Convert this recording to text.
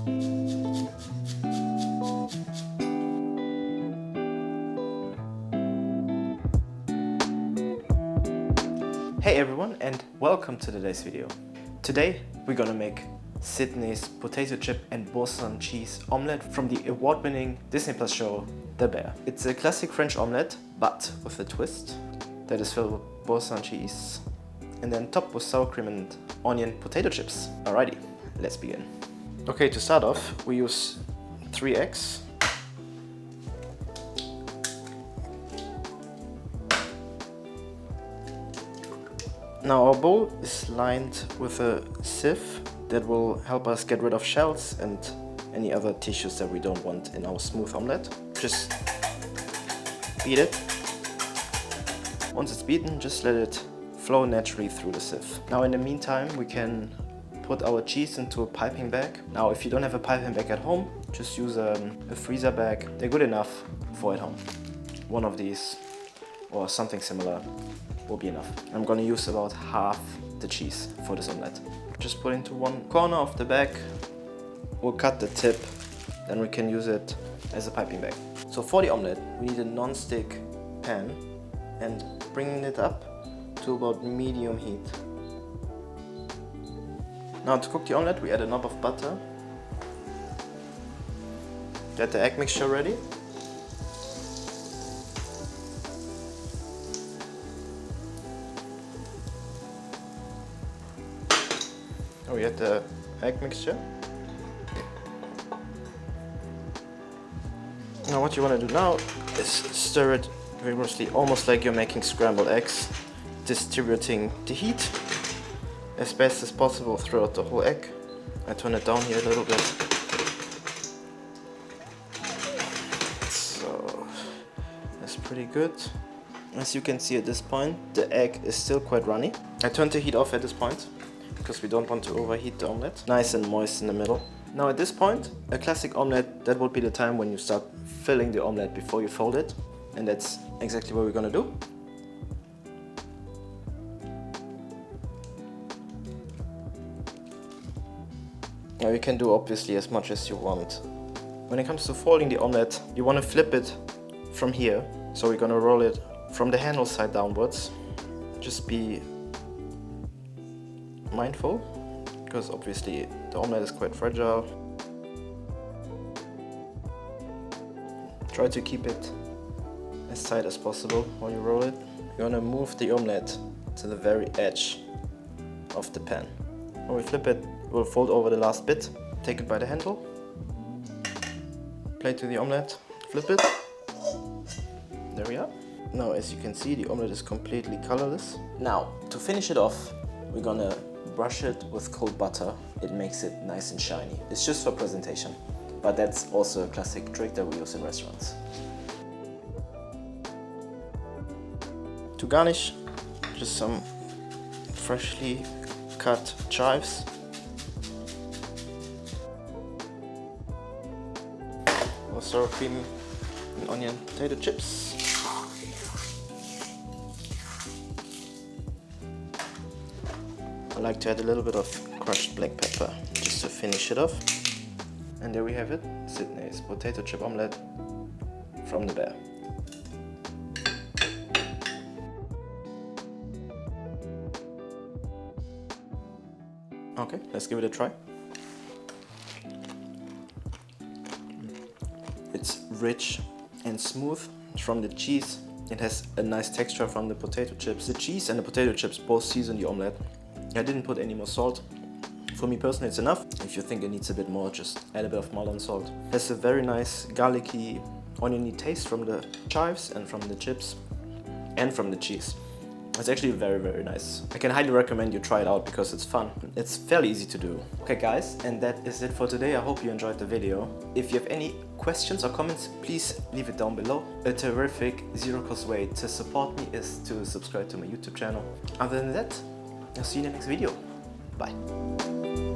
Hey everyone, and welcome to today's video. Today we're gonna make Sydney's potato chip and Boursin cheese omelette from the award-winning Disney Plus show The Bear. It's a classic French omelette, but with a twist that is filled with Boursin cheese and then topped with sour cream and onion potato chips. Alrighty, let's begin. Okay, to start off, we use 3 eggs. Now our bowl is lined with a sieve that will help us get rid of shells and any other tissues that we don't want in our smooth omelette. Just beat it. Once it's beaten, just let it flow naturally through the sieve. Now in the meantime, we can put our cheese into a piping bag. Now if you don't have a piping bag at home, just use a freezer bag. They're good enough for at home. One of these or something similar will be enough. I'm gonna use about half the cheese for this omelette. Just put into one corner of the bag. We'll cut the tip, then we can use it as a piping bag. So for the omelette, we need a non-stick pan and bringing it up to about medium heat. Now to cook the omelette, we add a knob of butter. Get the egg mixture ready. We add the egg mixture. Now what you want to do now is stir it vigorously, almost like you're making scrambled eggs, distributing the heat as best as possible throughout the whole egg. I turn it down here a little bit. So that's pretty good. As you can see at this point, the egg is still quite runny. I turn the heat off at this point, because we don't want to overheat the omelette. Nice and moist in the middle. Now at this point, a classic omelette, that would be the time when you start filling the omelette before you fold it. And that's exactly what we're gonna do. Now you can do obviously as much as you want. When it comes to folding the omelette, you want to flip it from here. So we're gonna roll it from the handle side downwards. Just be mindful, because obviously the omelette is quite fragile. Try to keep it as tight as possible while you roll it. You're gonna move the omelette to the very edge of the pan. When we flip it, we'll fold over the last bit, take it by the handle, plate to the omelette, flip it. There we are. Now as you can see, the omelette is completely colorless. Now to finish it off, we're gonna brush it with cold butter. It makes it nice and shiny. It's just for presentation, but that's also a classic trick that we use in restaurants. To garnish, just some freshly cut chives. Or sour cream and onion potato chips. I like to add a little bit of crushed black pepper just to finish it off. And there we have it, Sydney's potato chip omelette from The Bear. Okay, let's give it a try. It's rich and smooth from the cheese. It has a nice texture from the potato chips. The cheese and the potato chips both season the omelette. I didn't put any more salt. For me personally, it's enough. If you think it needs a bit more, just add a bit of Maldon salt. It has a very nice garlicky, oniony taste from the chives and from the chips and from the cheese. It's actually very, very nice. I can highly recommend you try it out because it's fun. It's fairly easy to do. Okay guys, and that is it for today. I hope you enjoyed the video. If you have any questions or comments, please leave it down below. A terrific zero-cost way to support me is to subscribe to my YouTube channel. Other than that, I'll see you in the next video. Bye.